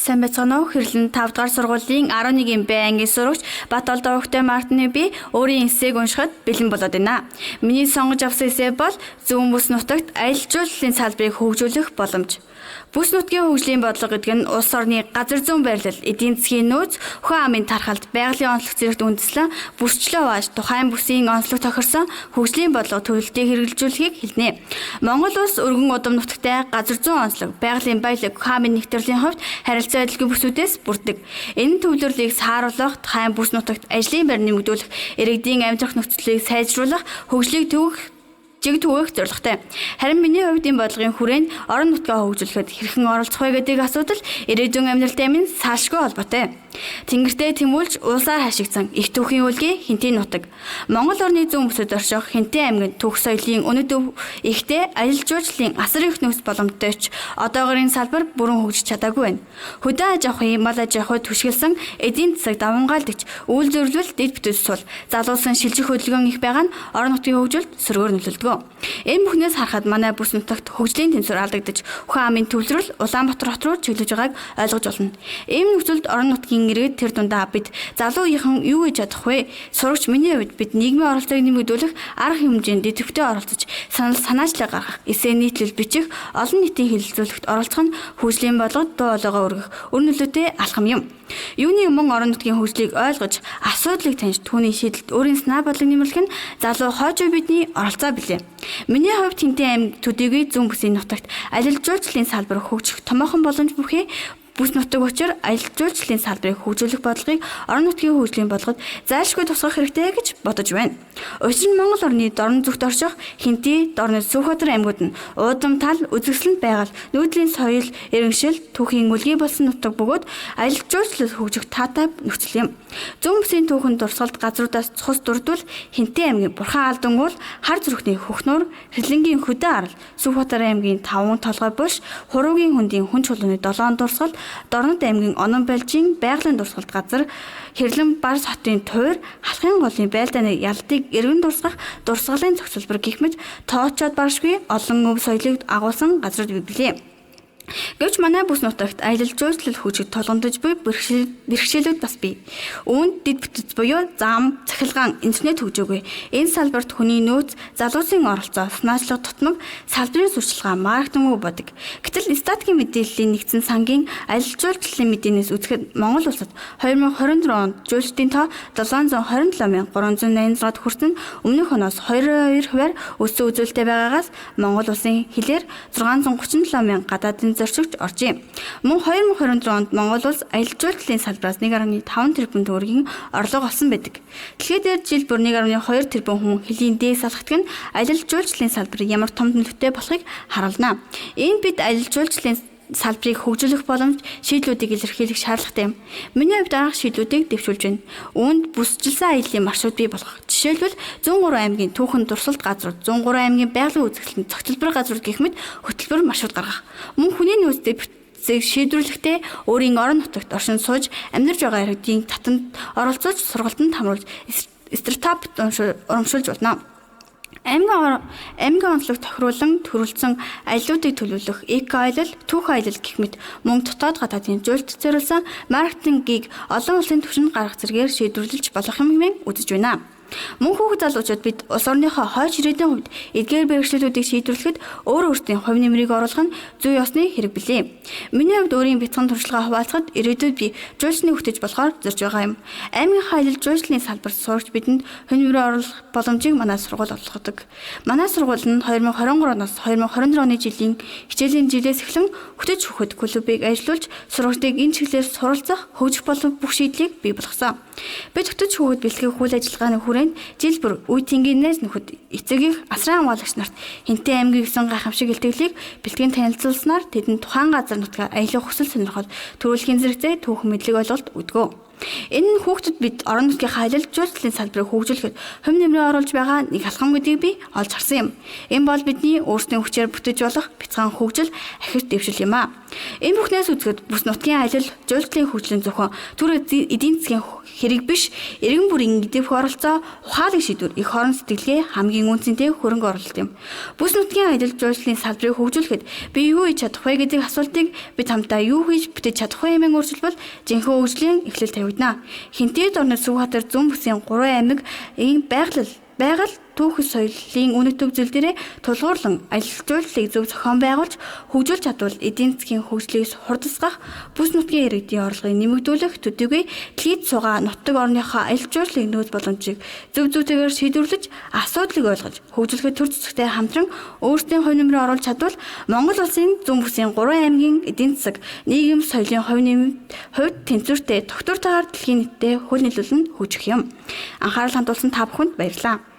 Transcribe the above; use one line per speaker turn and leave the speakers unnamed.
Сайн байцгаана уу? Хэрлэн 5 дугаар сургуулийн 11-ийн Б ангийн сурагч Бат Олдоо Өгтэй Мартины би өөрийн эсээг уншихад бэлэн болоод байна. Миний сонгож авсан эсэ бол зүүн бүс нутагт аялал жуулчлалын салбарыг хөгжүүлэх боломж. Бүс нутгийн хөгжлийн бодлого гэдэг нь улс орны газар зүүн байрлал, эдийн засгийн нөөц, хөө амын тархалт, байгалийн онцлог зэрэгт үндэслэн бүсчлээ хувааж тухайн бүсийн онцлог тохирсон хөгжлийн бодлого төлөлтийг хэрэгжүүлэхийг хэлнэ. Монгол улс өргөн удам нутагтай газар зүүн онцлог, байгалийн баялаг, хөө амын нэгтгэлийн хувьд харилцаа адилгүй бүсүүдээс бүрддэг. Энэ төвлөрлийг сааруулах, тухайн бүс нутагт ажлын байр нэмэгдүүлэх, иргэдийн амьдрах нөхцөлийг сайжруулах, хөгжлийг түгээх зорилготой. Харин миний хувьд энэ бодлогын хүрээнд орон нутгаа хөгжүүлэхэд хэрхэн оролцох вэ гэдэг асуудал ирээдүйн амьдралтай минь салшгүй холбоотой. Тэнгэртэй тэмүүлж улсаар хашигдсан их түүхийн үлгий Хинтээ нутаг. Монгол орны зүүн бүсэд орших Хинтээ аймгийн түүх соёлын үнэт өв ихтэй аялал жуулчлалын асар их нөхц боломжтой ч одоогоор энэ салбар бүрэн хөгжиж чадаагүй байна. Хөдөө аж ахуйн, мал аж ахуйд түшгэлсэн эдийн засаг давангаалдагч үйл зөвлөл дэд бүтээс сул залуусан шилжих хөдөлгөөн их байгаа нь орон нутгийн хөгжилд сөргөөр нөлөөлдөг. Энэ бүхнээс харахад манай бүс нутагт хөгжлийн тэнцвэр алдагдаж хөө амын төвлөрөл Улаанбаатар хот руу чиглэж байгааг ойлгож болно. Ийм нөхцөлд орон нутгийн иргэд тэр дундаа бид залуухан юу гэж чадах вэ? Сурагч миний хувьд бид нийгмийн оролцоог нэмэгдүүлэх арга хэмжээнд идэвхтэй оролцож санаачлал гаргах, эсээ нийтлэл бичих, олон нийтийн хэлэлцүүлэгт оролцох нь хөгжлийн бодлогод дуу хоолойгоо өргөх өр нөлөөтэй алхам юм. Юуны өмнө орон нутгийн хөгжлийг ойлгож, асуудлыг таньж түүний шийдэлд өөрийн санаа бодлыг нэмэрлэх нь залуу хойжоо бидний оролцоо билээ. Миний хувьд Хинтээ аймаг төдийгүй зүүн бүсийн нутагт аялал жуулчлалын салбар хөгжих томоохон боломж бүхий бүс нутаг учир аялал жуулчлалын салбарыг хөгжүүлэх бодлогыг орон нутгийн хөгжлийн бодлогод зайлшгүй тусгах хэрэгтэй гэж бодож байна. Учир нь Монгол орны дорн зүгт орших Хинтээ, Дорны Сүхбаатар аймагуд нь уудам тал, үзэсгэлэнт байгаль, нүүдлийн соёл, иргэншил, түүхийн үлгий болсон нутаг бөгөөд аялал жуулчлал хөгжих таатай нөхцөл юм. Зүүн бүсийн түүхэн дурсгалд газруудаас цус дурдвал Хинтээ аймгийн Бурхан алдан уул, Хар зүрхний Хөхнөр, Хэрлэнгийн Хөдөө арал, Сүхбаатар аймгийн Таван толгой буш, Хуруугийн Хөндийн Хүн чулууны 7 дурсгал, Дорнод аймгийн Онон Балжийн байгалийн дурсгалт газар, Хэрлэн Барс хотын Туур, Халахын голын байлдааны ялдыг эргэн дурсгах дурсгалын цогцлбор гэх мэт тоочоод баршгүй олон өв соёлыг агуулсан газрууд билээ. Гэвч манай бүс нутагт аялал жуулчлал хөгжиж толгомдож буй бэрхшээлүүд бас бий. Үүнд дэд бүтэц буюу зам, цахилгаан, интернет хөгжөөгүй. Энэ салбарт хүний нөөц, залуусын оролцоо, санаачлаг тутмаг, салбарын сурчилгаа маркетинг бодог. Гэтэл статистикийн мэдээллийн нэгдсэн сангийн аялал жуулчлалын мэдээнээс үзэхэд Монгол улсад 2024 онд жуулчдын тоо 727,386-д хүрсэн өмнөх оноос 22% өссөн үзүүлэлттэй байгаагаас Монгол улсын хилээр 637,000 гадаадын зорчигч оржээ. Мөн 2024 онд Монгол улс аялал жуулчлалын салбараас 1.5 тэрбум төгрөгийн орлого олсон байдаг. Дэлхийд дээр жил бүр 1.2 тэрбум хүн хөлийн дээд салхитг нь аялал жуулчлалын салбар ямар том нөлөөтэй болохыг харуулна. Энэ бид аялал жуулчлалын салбарыг хөгжүүлэх боломж шийдлүүдийг илэрхийлэх шаардлагатай юм. Миний хувьд дараах шийдлүүдийг дэвшүүлж байна. Үүнд бүсчилсэн аяллаа маршрут бий болгох. Жишээлбэл 103 аймгийн түүхэн дурсгалт газрууд, 103 аймгийн байгалийн үзэсгэлэнт цогцлбор газрууд гэх мэт хөтөлбөр маршрут гаргах. Мөн хүний нөөцтэй шийдвэрлэхдээ өөрийн орон нутагт оршин сууж амьдарч байгаа иргэдийн татамд оролцож сургалтанд хамруулж стартап урамшуулж болно. Аймгийн онцлог тохируулан төрүүлсэн аяллуудыг төлөвлөх эко аялал, түүх аялал гэх мэт мөн дотоод гадаадын жуулчд зориулсан маркетингийг олон улсын түвшинд гаргах зэргээр шийдвэрлэж болох юм хэмээн үзэж байна. Мөн хүүхэд залуучууд бид улс орныхоо хойш ирээдүйн хувьд эдгээр бэрхшээлүүдийг шийдвэрлэхэд өөрсдийн хувь нэмрийг оруулах нь зүй ёсны хэрэг билээ. Миний хувьд өөрийн бяцхан туршлагаа хуваалцахад ирээдүйд би жуулчны хөгтөж болохоор зорж байгаа юм. Аймгийнхаа аялал жуулчлалын салбарт сурагч бидэнд хувь нэмрээ оруулах боломжийг манай сургууль олгодог. Манай сургууль нь 2023 оноос 2024 оны жилийн хичээлийн жилээс эхлэн хөтөж хөхөд клубыг ажилуулж сурагчдыг энэ чиглэлээр суралцах, хөгжих болон бүх шийдлийг бий болгосон. Бид хөтөж хөхөд бэлтгэх үйл ажиллагааны хүрээнд жил бүр үе тэнгийнээс нөхөд эцэгийнх асран хамгаалагч нарт Хинтээ аймгийн гэсэн гайхамшиг илтгэлийг бэлтгэн танилцуулснаар тэдэнд тухайн газар нутгаа аялах хүсэл сонирхол төрүүлэхийн зэрэгцээ түүхэн мэдлэг ойлголт өгдөг. Энэ нь хүүхдэд бид орон нутгийнхаа аялал жуулчлалын салбарыг хөгжүүлэхэд хувь нэмрээ оруулж байгаа нэг алхам гэдгийг би олж харсан юм. Энэ бол бидний өөрсдийн хүчээр бүтэж болох бяцхан хөгжил ахиж дэвшил юм а. Энэ бүхнээс үзэхэд бүс нутгийн аялал жуулчлалын хөгжлийн зөвхөн түр эдийн засгийн хэрэг биш, эргэн бүрийн эдийн оролцоо ухаалаг шийдвэр их орон сэтгэлгээ хамгийн үнцэнтэй хөрөнгө оруулалт юм. Бүс нутгийн аялал жуулчлалын салбарыг хөгжүүлэхэд би юу хийж чадах вэ гэдэг асуултыг бид хамтдаа юу хийж бүтэж чадах вэ хэмээн өөрчилбөл жинхэнэ хөгжлийн эхлэл тавигдана. Хинтэд орны Сүхбаатар зүүн бүсийн 3 аймаг байгаль түүх соёлын үнэт төв зүйл дээрээ тулгуурлан аялал жуулчлалыг зөв зохион байгуулж хөгжүүлж чадвал эдийн засгийн хөгжлийг хурдасгах, бүс нутгийн иргэдийн орлогыг нэмэгдүүлэх төдийгүй дэлхийд суугаа нутаг орныхоо аялал жуулчлалыг нөөц боломжийг зөв зүйтэйгээр шийдвэрлэж асуудлыг ойлгож хөгжүүлэхэд төр зэвсэгтэй хамтран өөрсдийн хувь нэмрээ оруулж чадвал Монгол улсын зүүн бүсийн 3 аймгийн эдийн засаг, нийгэм соёлын хувьд тэнцвэртэй тогтвор таагаар дэлхийн нийтэд хөл нийлүүлэн хөгжих юм. Анхаарал хандуулсан та бүхэнд баярлалаа.